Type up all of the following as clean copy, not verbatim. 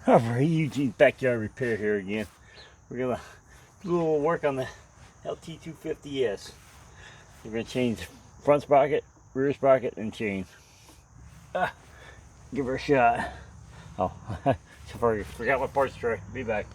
Alright, Eugene's backyard repair here again. We're gonna do a little work on the lt250s. We're gonna change front sprocket, rear sprocket, and chain. Give her a shot. Oh, sorry, forgot my parts tray. Be back.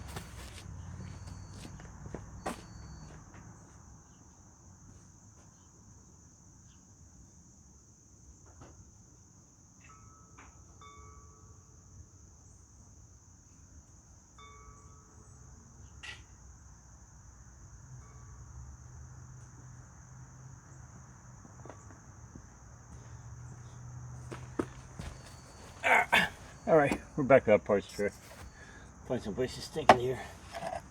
Alright, we're back to our parts tray. Find some place to stick it here. I have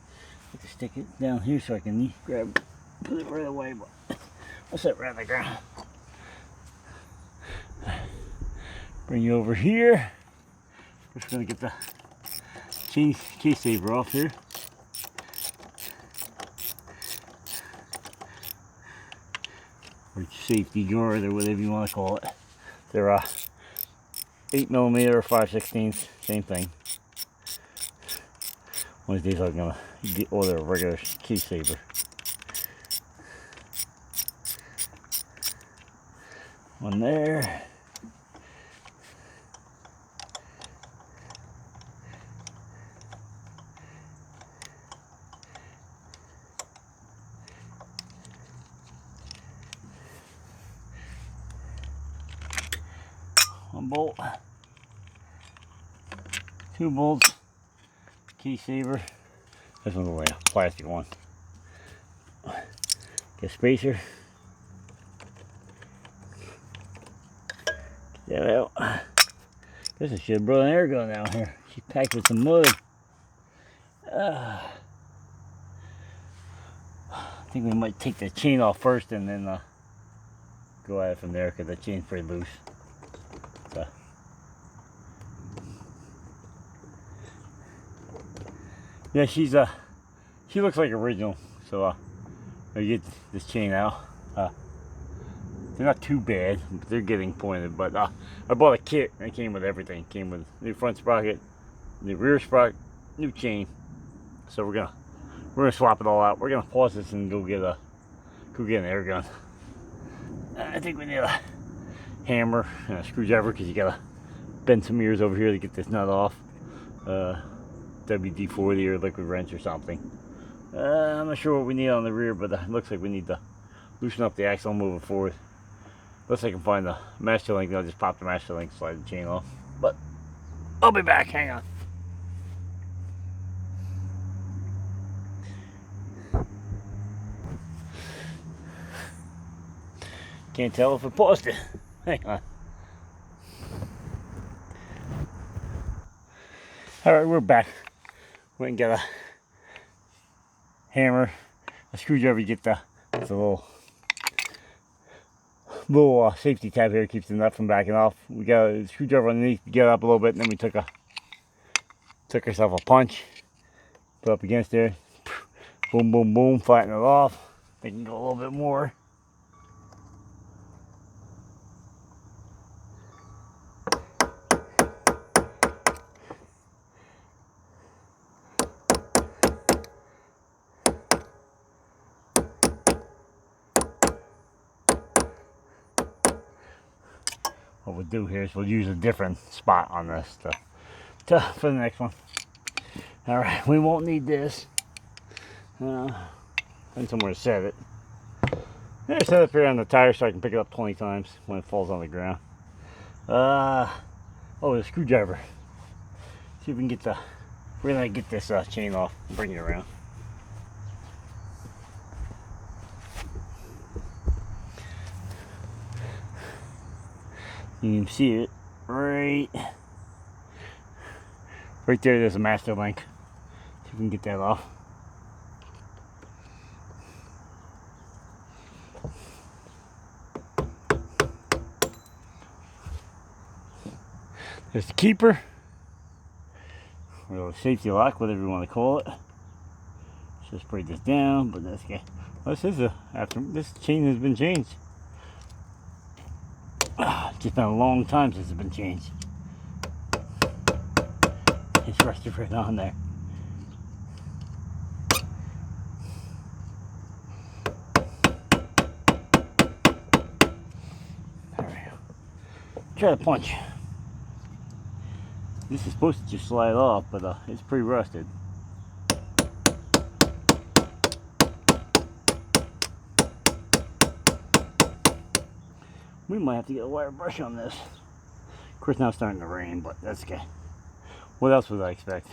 to stick it down here so I can grab, put it right away, but I'll set it right on the ground. Bring you over here. Just gonna get the chain case saver off here. Or safety guard or whatever you want to call it. They're 8mm or 5/16, same thing. One of these I'm gonna order a regular case saver. One there. One bolt. 2 bolts. Key saver. This one's only a plastic one. Get a spacer. Get that out. Guess I should have brought an air gun down here. She's packed with some mud. I think we might take the chain off first and then go at it from there because the chain's pretty loose. So. Yeah, she looks like original, so I get this chain out. They're not too bad, but they're getting pointed. But I bought a kit and it came with everything. It came with new front sprocket, new rear sprocket, new chain. So we're gonna swap it all out. We're gonna pause this and go get an air gun. I think we need a hammer and a screwdriver because you gotta bend some ears over here to get this nut off. WD-40 or liquid wrench or something. I'm not sure what we need on the rear, but it looks like we need to loosen up the axle and move it forward. Unless I can find the master link, I'll just pop the master link, slide the chain off. But I'll be back, hang on. Can't tell if it paused it. Hang on. Alright, we're back. Went and got a hammer, a screwdriver to get the little safety tab here, keeps the nut from backing off. We got a screwdriver underneath to get it up a little bit, and then we took ourselves a punch, put up against there, boom, boom, boom, flatten it off. They can go a little bit more. What we'll do here is we'll use a different spot on this for the next one. Alright, we won't need this. Find somewhere to set it. Yeah, set it up here on the tire so I can pick it up 20 times when it falls on the ground. Oh, the screwdriver. See if we can we're gonna get this chain off and bring it around. You can see it right there. There's a master link. See if we can get that off. There's the keeper, or the safety lock, whatever you want to call it. Just break this down, but that's okay. Well, this chain has been changed. It's just been a long time since it's been changed. just rested right on there. Alright, try to punch. This is supposed to just slide off, but it's pretty rusted. We might have to get a wire brush on this. Of course, now it's starting to rain, but that's okay. What else would I expect?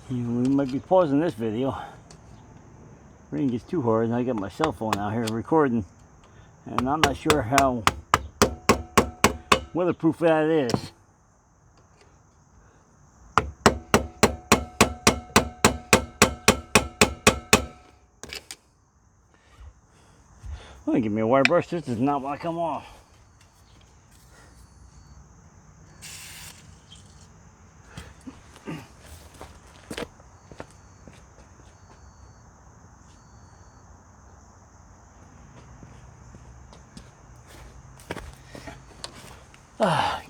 We might be pausing this video. Rain gets too hard, and I got my cell phone out here recording, and I'm not sure how weatherproof that is. Well, give me a wire brush. This does not want to come off.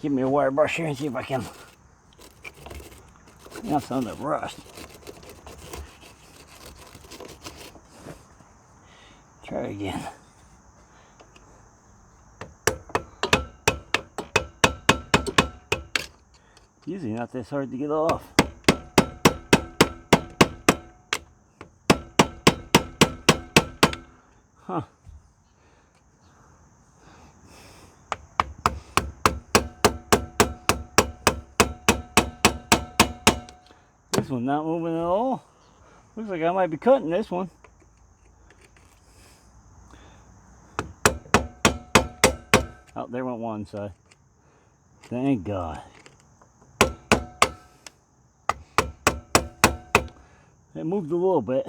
Give me a wire brush here and see if I can clean out some of the rust. Try it again. Usually not this hard to get off. Huh. This one's not moving at all. Looks like I might be cutting this one. Oh, there went one side. Thank God. It moved a little bit.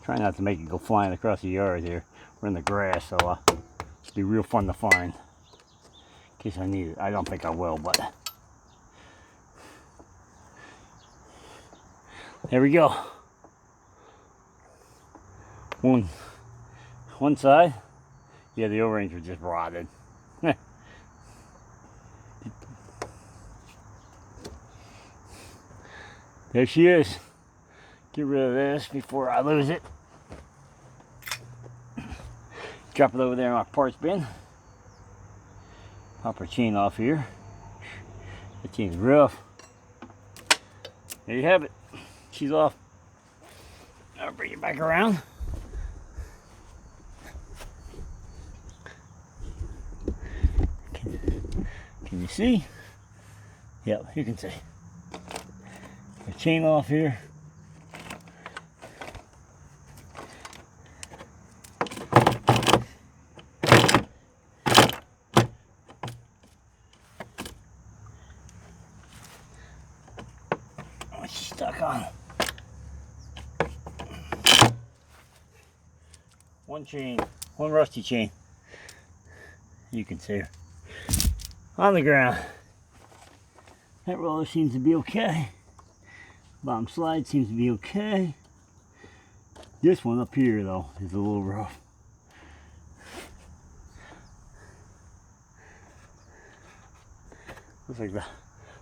Try not to make it go flying across the yard here. We're in the grass, so it'll be real fun to find. In case I need it. I don't think I will, but there we go. One side. Yeah, the O-rings were just rotted. There she is. Get rid of this before I lose it. Drop it over there in our parts bin. Pop her chain off here. The chain's rough. There you have it. She's off. I'll bring it back around. Can you see? Yep, you can see. The chain off here. Oh, she's stuck on. One chain, one rusty chain. You can see her on the ground. That roller seems to be okay. Bottom slide seems to be okay. This one up here though is a little rough.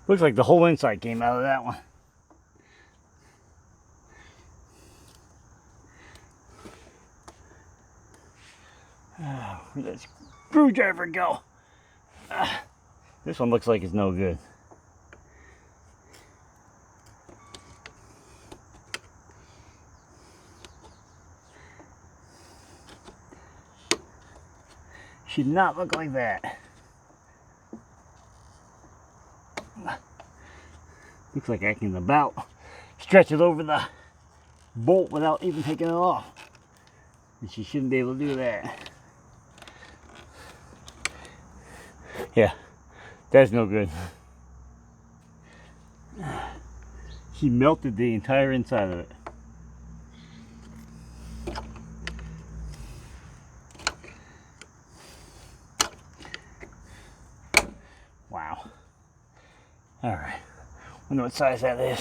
Looks like the whole inside came out of that one. Where'd that screwdriver go? This one looks like it's no good. Should not look like that. Looks like I can about stretch it over the bolt without even taking it off. And she shouldn't be able to do that. Yeah, that's no good. She melted the entire inside of it. Alright. Wonder what size that is.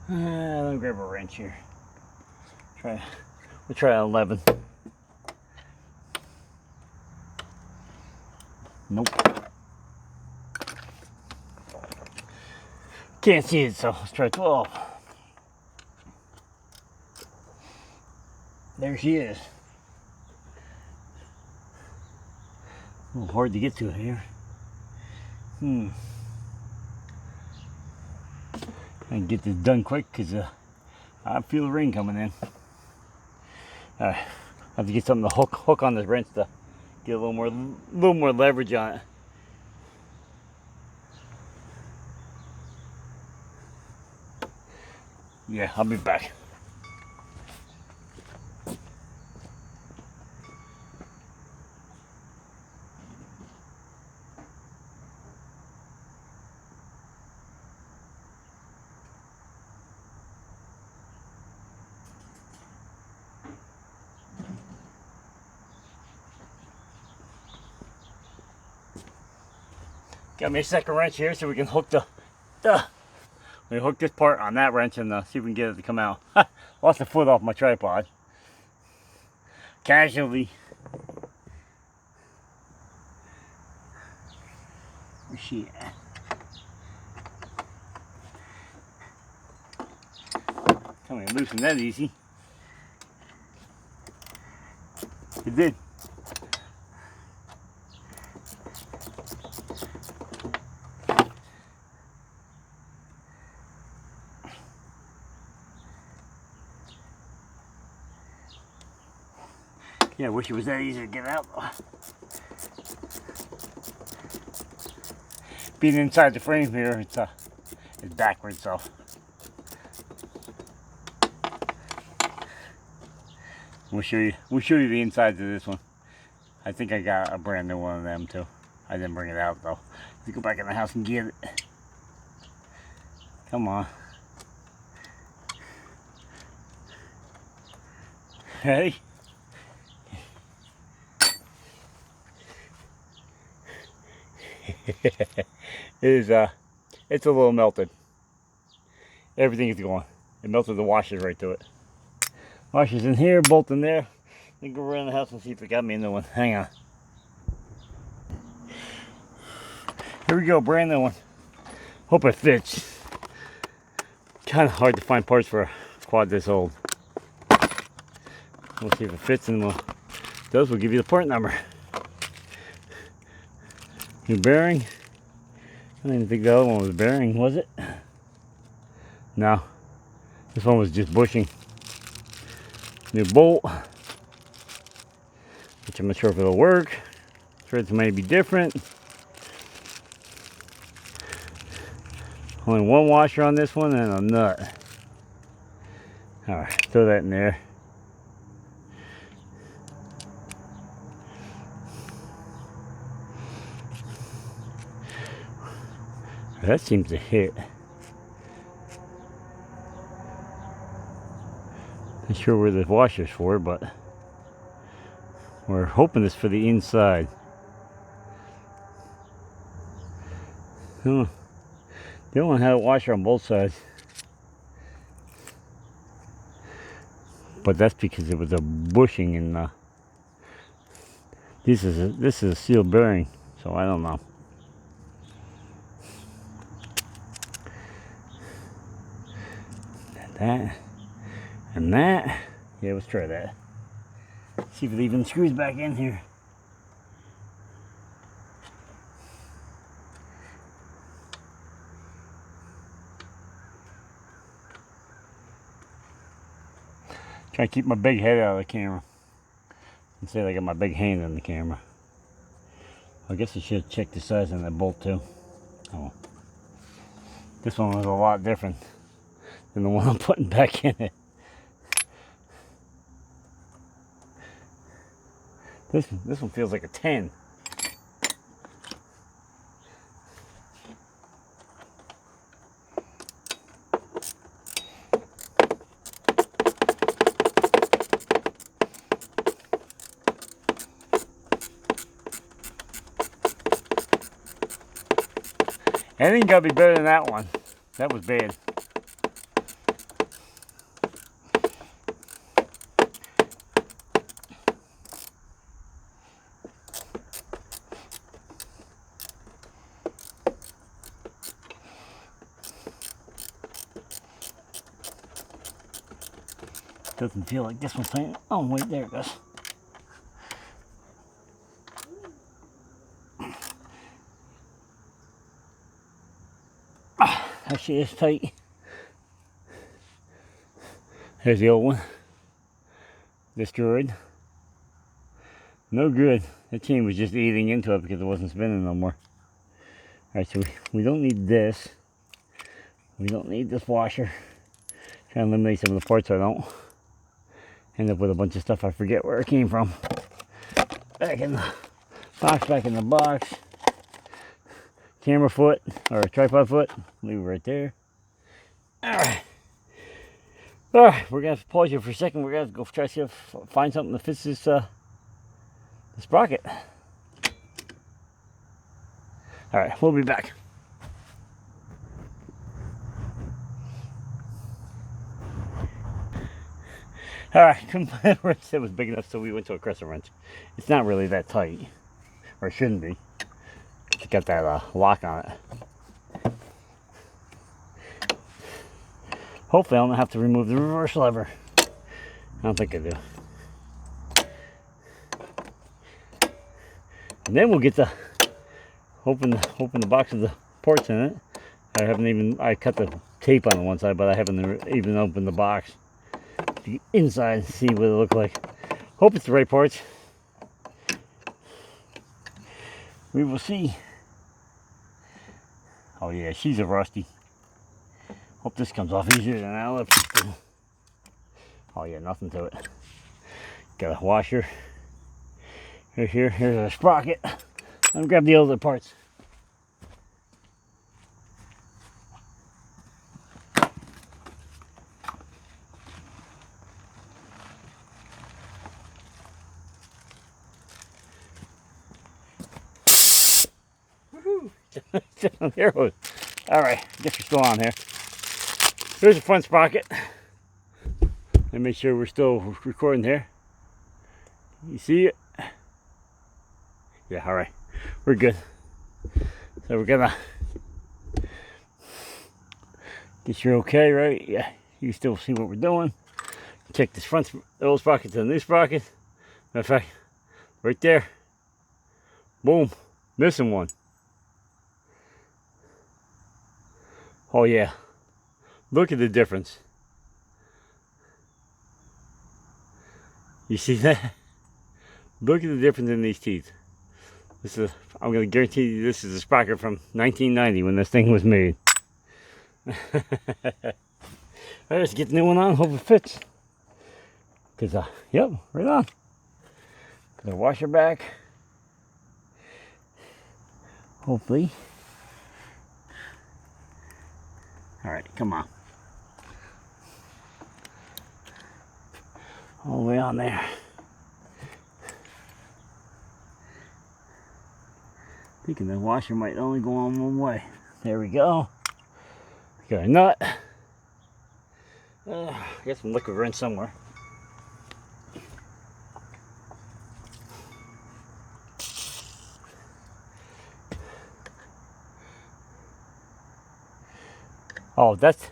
Let me grab a wrench here. We'll try an 11. Nope. Can't see it, so let's try 12. There she is. A little hard to get to here. I can get this done quick because I feel the rain coming in. I have to get something to hook on this wrench to get a little more leverage on it. Yeah, I'll be back. Got me a second wrench here so we can hook we hook this part on that wrench and see if we can get it to come out. Lost the foot off my tripod. Casually. Where's she at? Can't even loosen that easy. It did. Yeah, I wish it was that easy to get out though. Being inside the frame here, it's backwards, so. We'll show you the insides of this one. I think I got a brand new one of them too. I didn't bring it out though. Let's go back in the house and get it. Come on. Ready? It's a little melted. Everything is going. It melted the washers right to it. Washers in here, bolt in there. Then go around the house and see if it got me a new one. Hang on. Here we go, brand new one. Hope it fits. Kind of hard to find parts for a quad this old. We'll see if it fits, and if it does, we'll give you the part number. New bearing. I didn't think the other one was bearing, was it? No. This one was just bushing. New bolt. Which I'm not sure if it'll work. Threads may be different. Only one washer on this one and a nut. Alright, throw that in there. That seems to hit. Not sure where the washer's for, but we're hoping it's for the inside. Oh, the other one had a washer on both sides, but that's because it was a bushing, and this is a sealed bearing, so I don't know. That and that. Yeah, let's try that. See if it even screws back in here. Try to keep my big head out of the camera. Instead I got my big hand in the camera. I guess I should have checked the size on that bolt too. Oh, this one was a lot different than the one I'm putting back in it. This one feels like a 10. Anything gotta be better than that one. That was bad. Doesn't feel like this one's tight. Oh wait, there it goes. Actually, it's tight. There's the old one. Destroyed. No good. That chain was just eating into it because it wasn't spinning no more. Alright, so we don't need this. We don't need this washer. Try and eliminate some of the parts so I don't end up with a bunch of stuff I forget where it came from. Back in the box. Camera foot, or tripod foot. Leave it right there. Alright. Alright, we're going to pause here for a second. We're going to go try to see if find something that fits this the sprocket. Alright, we'll be back. Alright, the wrench that was big enough so we went to a crescent wrench. It's not really that tight, or it shouldn't be. It's got that lock on it. Hopefully I don't have to remove the reverse lever. I don't think I do. And then we'll get to open the box of the ports in it. I cut the tape on the one side, but I haven't even opened the box. To get inside and see what it looks like. Hope it's the right parts. We will see. Oh yeah, she's a rusty. Hope this comes off easier than that left. Oh yeah, nothing to it. Got a washer. Here's a sprocket. Let me grab the other parts. There it was. Alright, guess we're still on here. Here's the front sprocket. Let me make sure we're still recording here. You see it? Yeah, alright. We're good. So we're gonna get you okay, right? Yeah, you still see what we're doing. Check this front old sprocket to the new sprocket. Matter of fact, right there. Boom. Missing one. Oh yeah, look at the difference. You see that? Look at the difference in these teeth. I'm going to guarantee you this is a sprocket from 1990 when this thing was made. Alright, let's get the new one on, hope it fits. Because, yep, right on. Put the washer back. Hopefully. Alright, come on. All the way on there. Thinking the washer might only go on one way. There we go. Got a nut. Got some liquid wrench somewhere. Oh, that's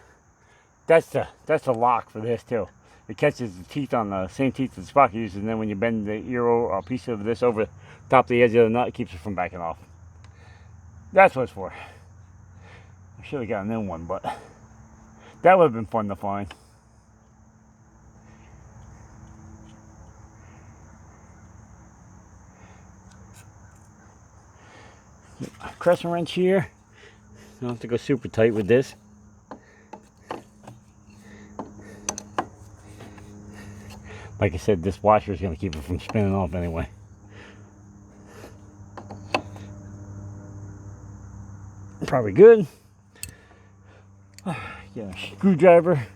the lock for this too. It catches the teeth on the same teeth that the sprocket uses, and then when you bend the ear or a piece of this over the top of the edge of the nut, it keeps it from backing off. That's what it's for. I should have got a new one, but that would have been fun to find. Crescent wrench here. I don't have to go super tight with this. Like I said, this washer is going to keep it from spinning off anyway. Probably good. Get a screwdriver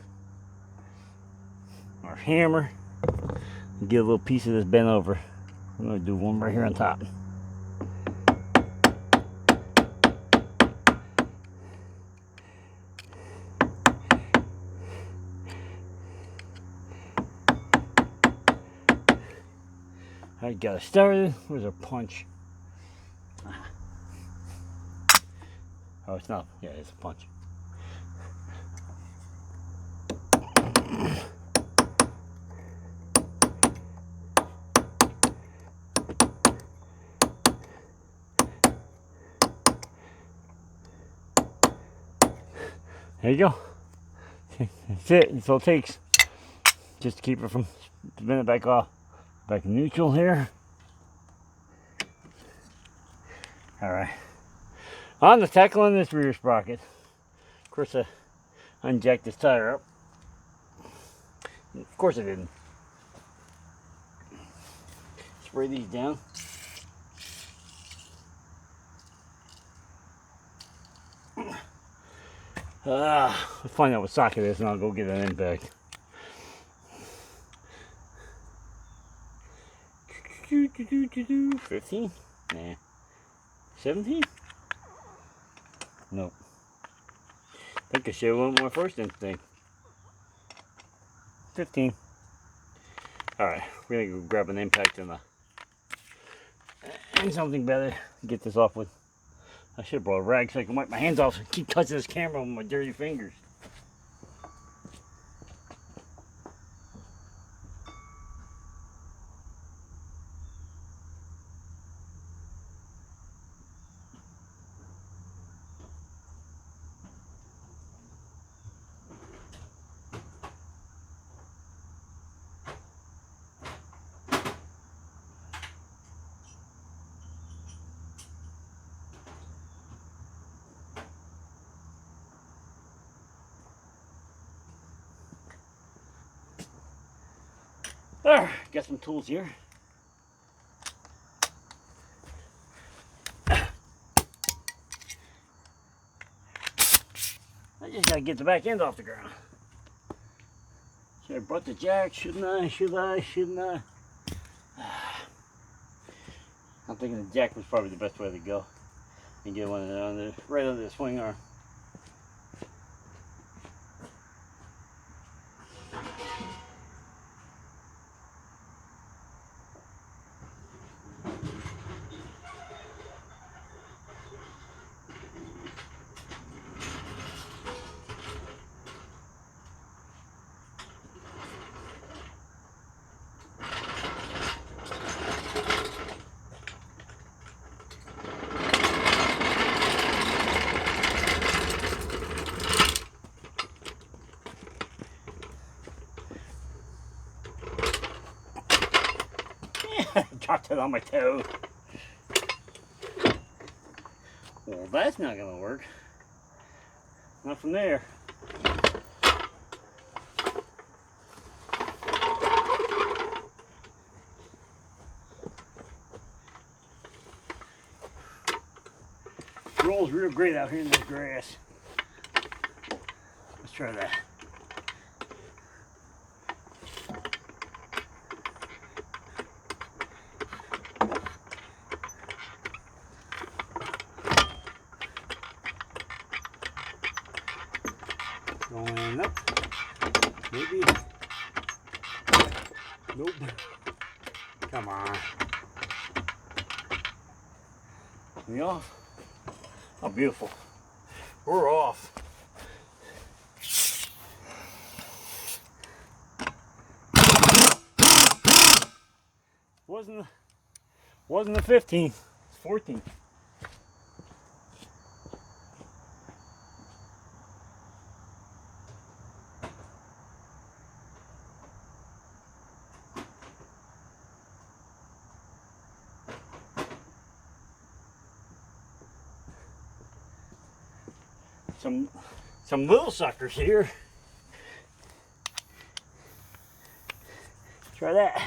or hammer and get a little piece of this bent over. I'm going to do one right here on top. I got it started. Where's our punch? Oh, it's not. Yeah, it's a punch. There you go. That's it. That's all it takes. Just to keep it from spinning it back off. Back in neutral here. Alright. On the tackling this rear sprocket. Of course, I unjacked this tire up. Of course I didn't. Spray these down. I'll find out what socket it is and I'll go get an impact. Do 15? Nah. 17? Nope. I think I should have went with my first instinct. 15. Alright, we're gonna go grab an impact and something better to get this off with. I should have brought a rag so I can wipe my hands off and keep touching this camera with my dirty fingers. There, got some tools here. I just gotta get the back end off the ground. Should I brought the jack? Shouldn't I? Should I? Shouldn't I? I'm thinking the jack was probably the best way to go. And get one under, right under the swing arm. Dropped it on my toe. Well, that's not gonna work. Not from there. Rolls real great out here in the grass. Let's try that. Going up. Maybe. Nope. Come on. We off? Oh, beautiful. We're off. Wasn't the 15, it's 14. Some little suckers here. Try that.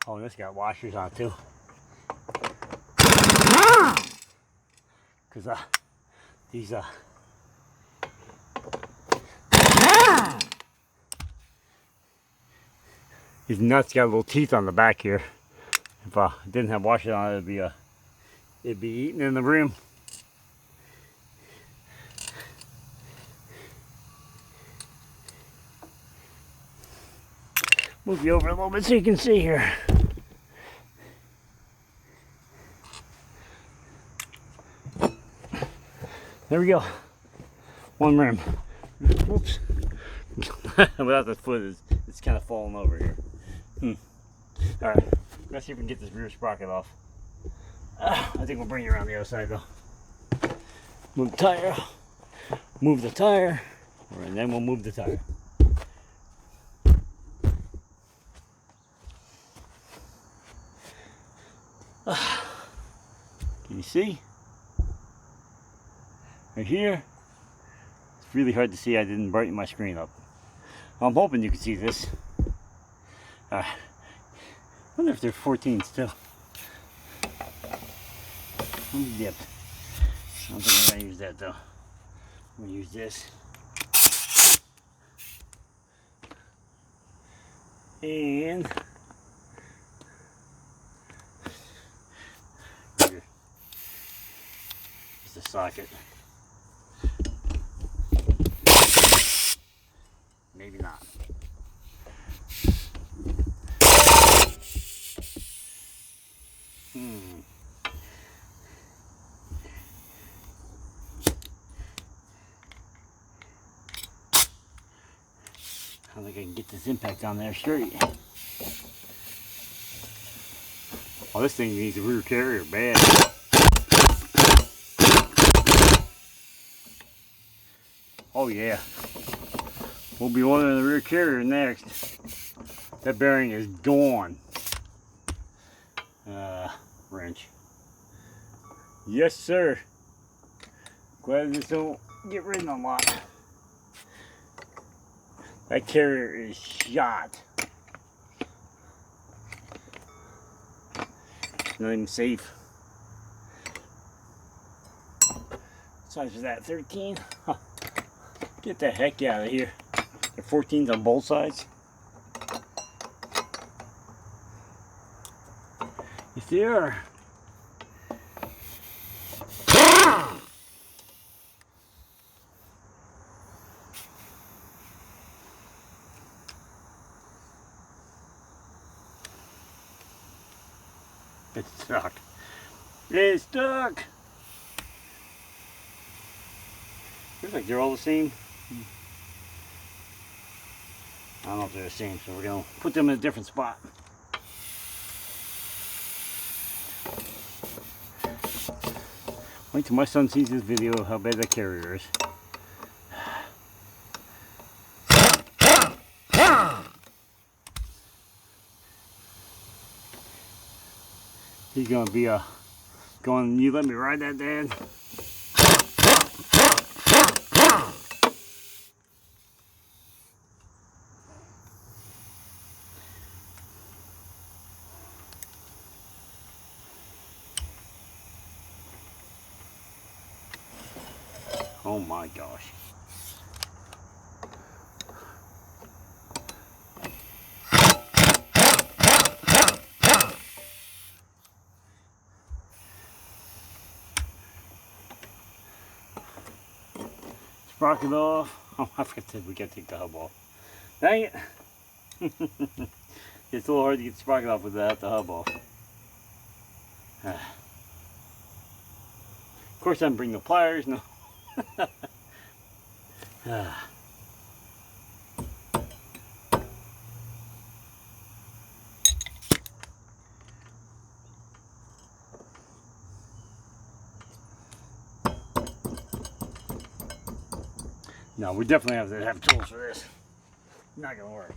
Oh, and this got washers on too. Cause these these nuts got little teeth on the back here. If I didn't have washers on it, it'd be eating in the rim. Move you over a little bit so you can see here. There we go. One rim. Whoops. Without the foot, it's kind of falling over here. Alright, let's see if we can get this rear sprocket off. I think we'll bring you around the other side though. Move the tire. Move the tire. And then we'll move the tire. Can you see? Right here. It's really hard to see. I didn't brighten my screen up. I'm hoping you can see this. I wonder if they're 14 still. Let me dip. I don't think I'm gonna use that though. I'm gonna use this. And here. It's the socket. Maybe not. I don't think I can get this impact on there straight. Oh, this thing needs a rear carrier bad. Oh yeah. We'll be ordering the rear carrier next. That bearing is gone. Wrench. Yes, sir. Glad this don't get ridden a lot. That carrier is shot. Not even safe. What size is that? 13? Huh. Get the heck out of here. They're 14s on both sides. Yes, they are. It's stuck. It's stuck. Looks like they're all the same. I don't know if they're the same, so we're gonna put them in a different spot. Wait till my son sees this video of how bad that carrier is. He's gonna be going, you let me ride that, Dad? Oh my gosh. Sprocket off. Oh, I forgot that we gotta take the hub off. Dang it. It's a little hard to get the sprocket off without the hub off. Of course I didn't bring the pliers, no. No, we definitely have to have tools for this. Not gonna work.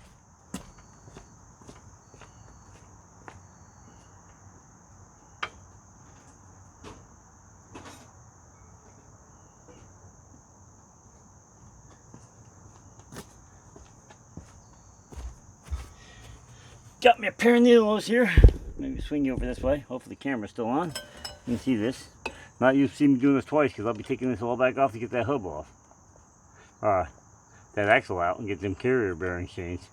Got me a pair of needles here. Maybe swing you over this way. Hopefully the camera's still on. You can see this. Not you've seen me doing this twice because I'll be taking this all back off to get that hub off. That axle out and get them carrier bearings changed.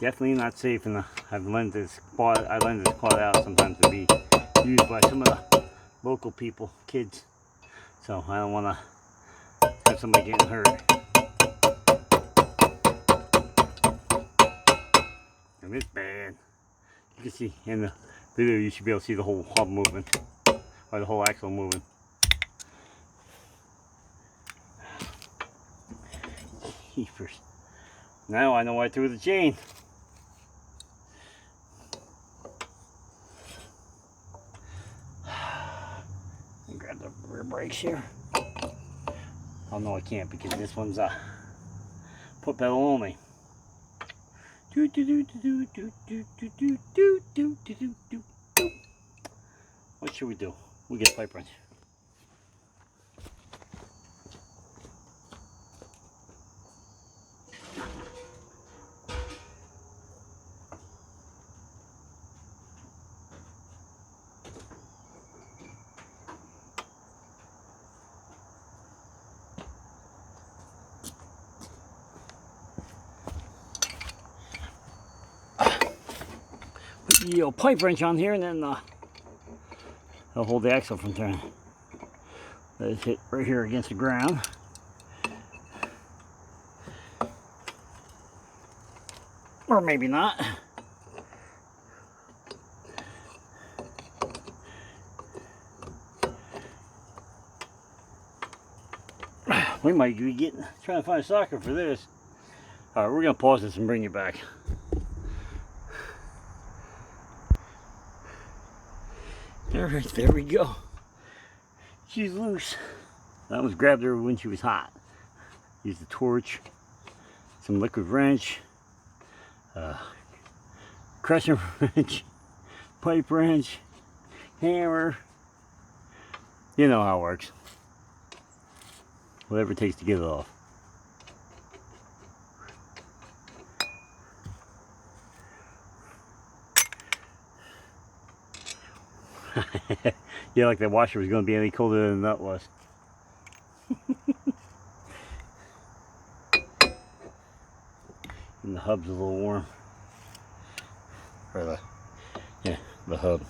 Definitely not safe, and I've lent this quad out sometimes to be used by some of the local people, kids. So I don't want to have somebody getting hurt. And it's bad. You can see in the video, you should be able to see the whole hub moving, or the whole axle moving. Jeepers. Now I know why I threw the chain. Grab the rear brakes here. Oh no, I can't because this one's foot pedal only. What should we do? We get a pipe wrench. Put the pipe wrench on here, and then it'll hold the axle from turning. Let it hit right here against the ground. Or maybe not. We might be trying to find a socket for this. Alright, we're going to pause this and bring you back. Alright, there we go. She's loose. I almost grabbed her when she was hot. Used a torch, some liquid wrench, crescent wrench, pipe wrench, hammer. You know how it works. Whatever it takes to get it off. Yeah, like the washer was going to be any colder than the nut was. And the hub's a little warm. Or the hub.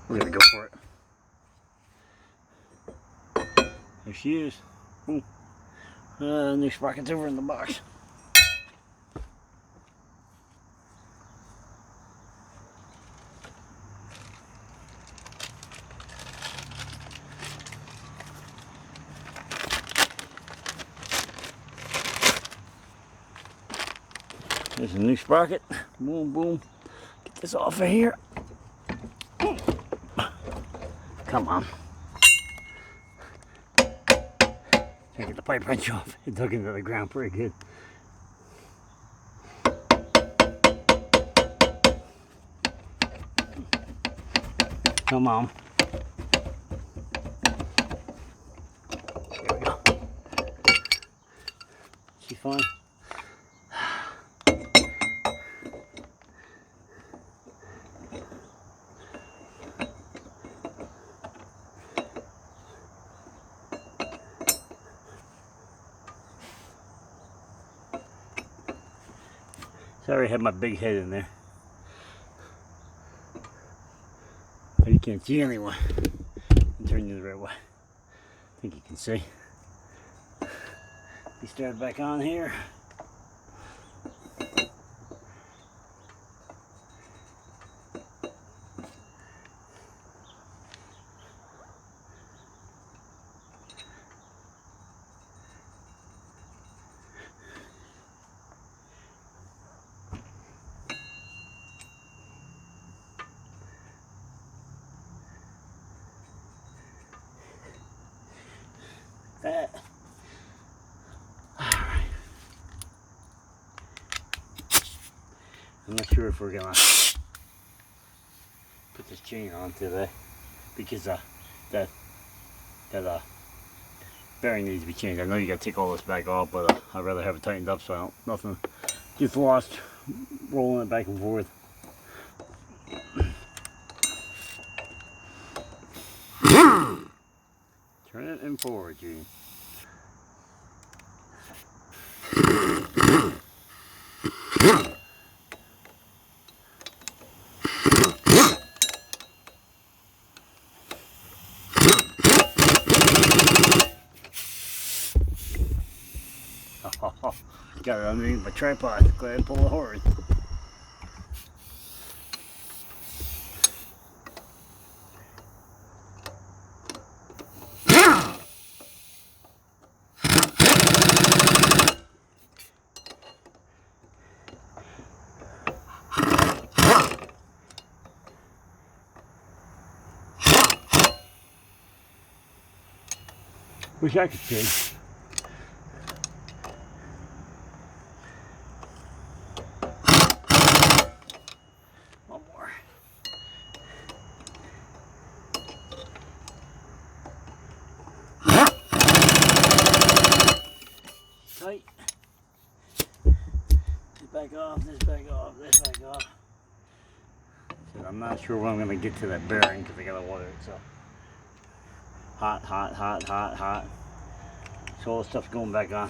We're going to go for it. There she is. Ooh. New sprockets over in the box. There's a new sprocket. Boom, boom. Get this off of here. Come on. Try to get the pipe wrench off. It dug into the ground pretty good. Come on. There we go. She's fine. Sorry I had my big head in there. You can't see anyone. I'm turning you the right way. I think you can see. We start back on here. That. Alright. I'm not sure if we're gonna put this chain on today because that bearing needs to be changed. I know you gotta take all this back off, but I'd rather have it tightened up so nothing gets lost rolling it back and forth. Turn it in forward, Gene. Got it underneath my tripod. Go ahead and pull it hard. Wish I could see. One more. Tight. This back off, this back off, this back off. So I'm not sure when I'm going to get to that bearing because I got to water it. So hot, hot, hot, hot, hot. So all the stuff's going back on.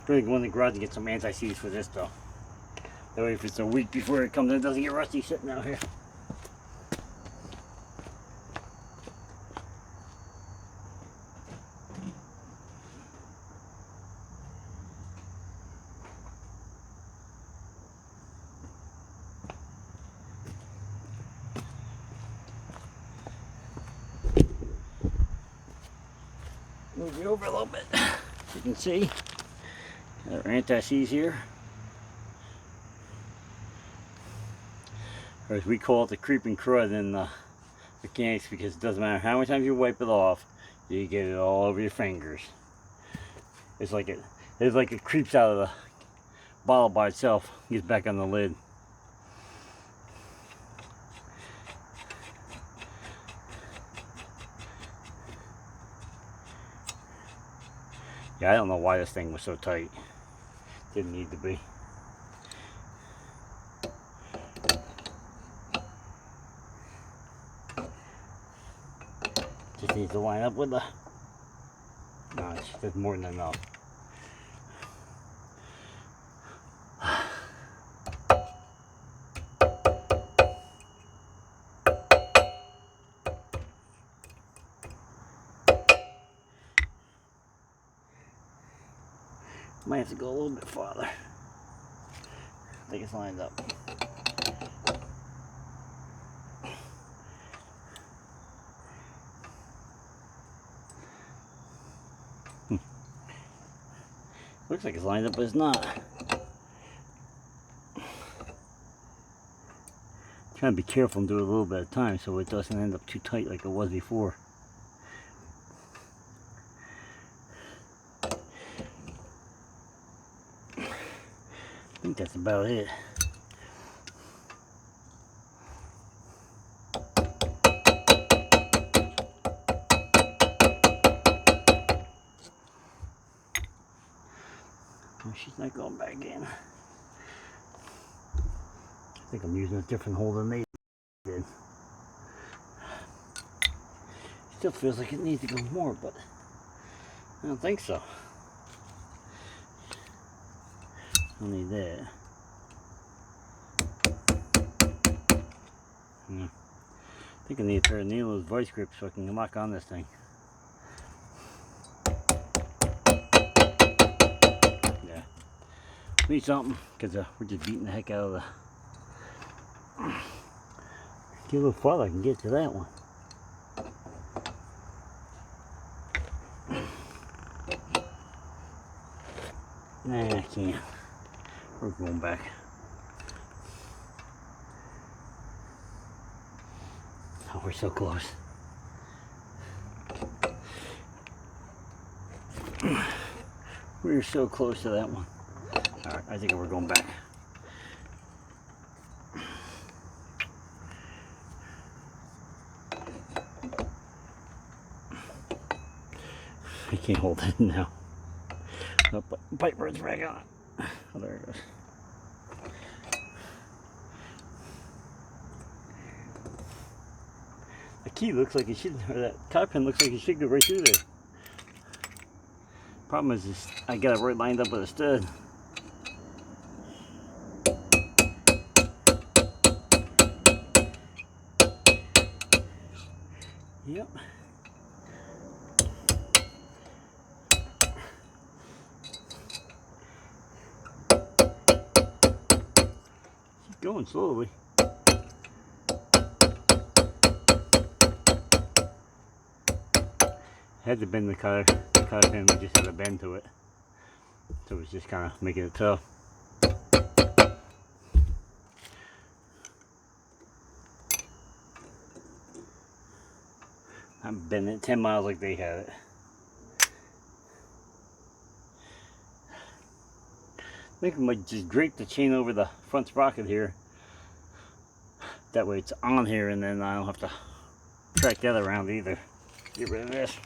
Really go in the garage and get some anti-seize for this though. That way if it's a week before it comes in, it doesn't get rusty sitting out here. Move it over a little bit. You can see our anti-seize here. Or as we call it, the creeping crud in mechanics, because it doesn't matter how many times you wipe it off, you get it all over your fingers. It's like it creeps out of the bottle by itself, gets back on the lid. Yeah, I don't know why this thing was so tight. Didn't need to be. Just needs to line up with the... No, it's more than enough. Might have to go a little bit farther. I think it's lined up. Looks like it's lined up, but it's not. Trying to be careful and do it a little bit at a time so it doesn't end up too tight like it was before. I think that's about it. Oh, she's not going back in. I think I'm using a different hole than they did. Still feels like it needs to go more, but I don't think so. I'll need that. Yeah. I think I need a pair of needles vice grips so I can lock on this thing. Yeah. Need something because we're just beating the heck out of the... Get a little farther, I can get to that one. Nah, I can't. We're going back. Oh, we're so close. We're so close to that one. Alright, I think we're going back. I can't hold it now. Oh, pipe bird's back on. Oh, there it goes. The key looks like it should, or that cotter pin looks like it should go right through there. Problem is, I got it right lined up with a stud. Yep. going slowly. Had to bend the cutter pin, we just had a bend to it. So it's just kind of making it tough. I'm bending it 10 miles like they had it. I think I might just drape the chain over the front sprocket here. That way it's on here and then I don't have to track that around either. Get rid of this.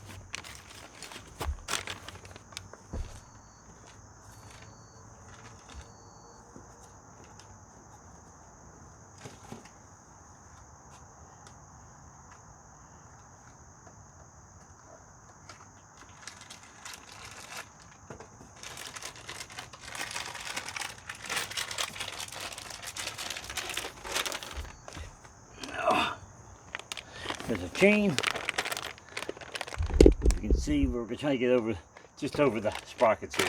There's a chain. You can see we're going to try to get over, just over the sprockets here.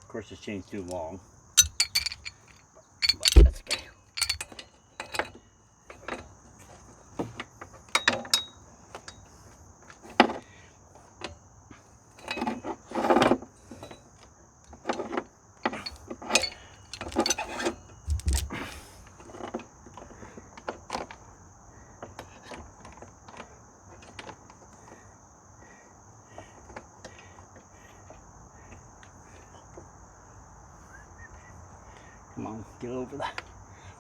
Of course, this chain's too long, but that's okay. Come on, get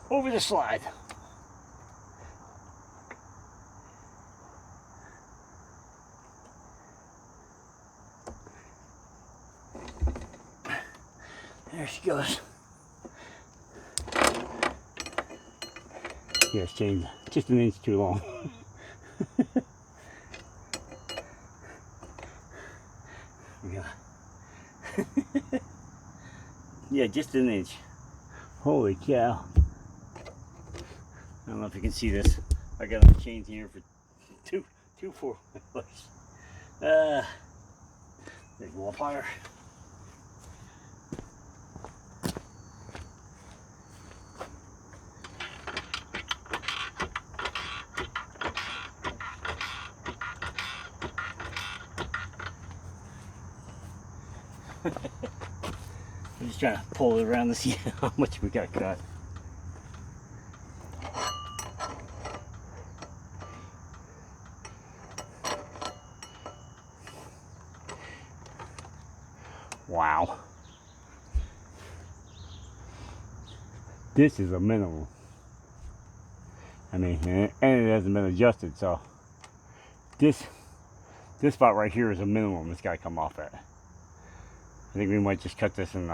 over the slide. There she goes. Yeah, it's chain's just an inch too long. Yeah, just an inch. Holy cow. I don't know if you can see this. I got a chain here for two 4-wheelers. Big wall fire. I'm just trying to pull it around to see how much we got cut. Wow. This is a minimum. I mean, and it hasn't been adjusted, so this spot right here is a minimum it's got to come off at. I think we might just cut this and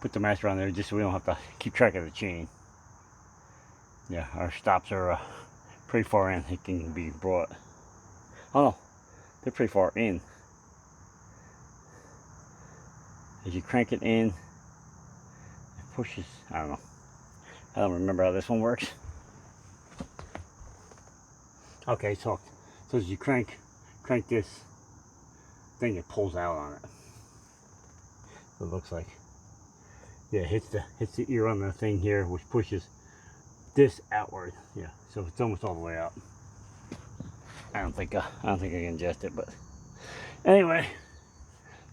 put the master on there just so we don't have to keep track of the chain. Yeah, our stops are pretty far in. It can be brought. Oh no, they're pretty far in. As you crank it in, it pushes. I don't know. I don't remember how this one works. Okay, so as you crank this thing, it pulls out on it. It looks like, yeah, it hits the ear on the thing here, which pushes this outward. Yeah, so it's almost all the way out. I don't think I can adjust it, but anyway,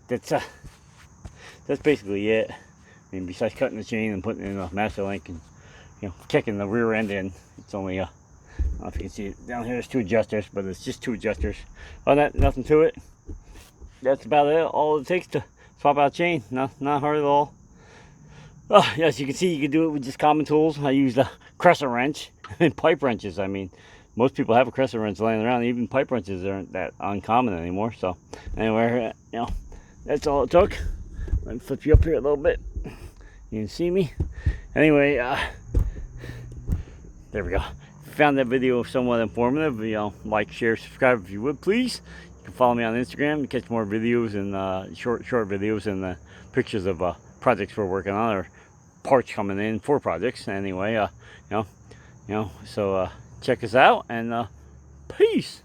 that's basically it. I mean, besides cutting the chain and putting in a master link and kicking the rear end in, it's only I don't know if you can see it down here. There's 2 adjusters, but it's just 2 adjusters. Other than that, nothing to it. That's about it. All it takes to swap out chain. Not hard at all. As you can see, you can do it with just common tools. I use a crescent wrench and pipe wrenches. I mean, most people have a crescent wrench laying around. Even pipe wrenches aren't that uncommon anymore. So anyway, that's all it took. Let me flip you up here a little bit. You can see me. Anyway, there we go. Found that video somewhat informative. Like, share, subscribe if you would, please. You can follow me on Instagram to catch more videos and short videos and pictures of projects we're working on or parts coming in for projects. Anyway, so check us out, and peace.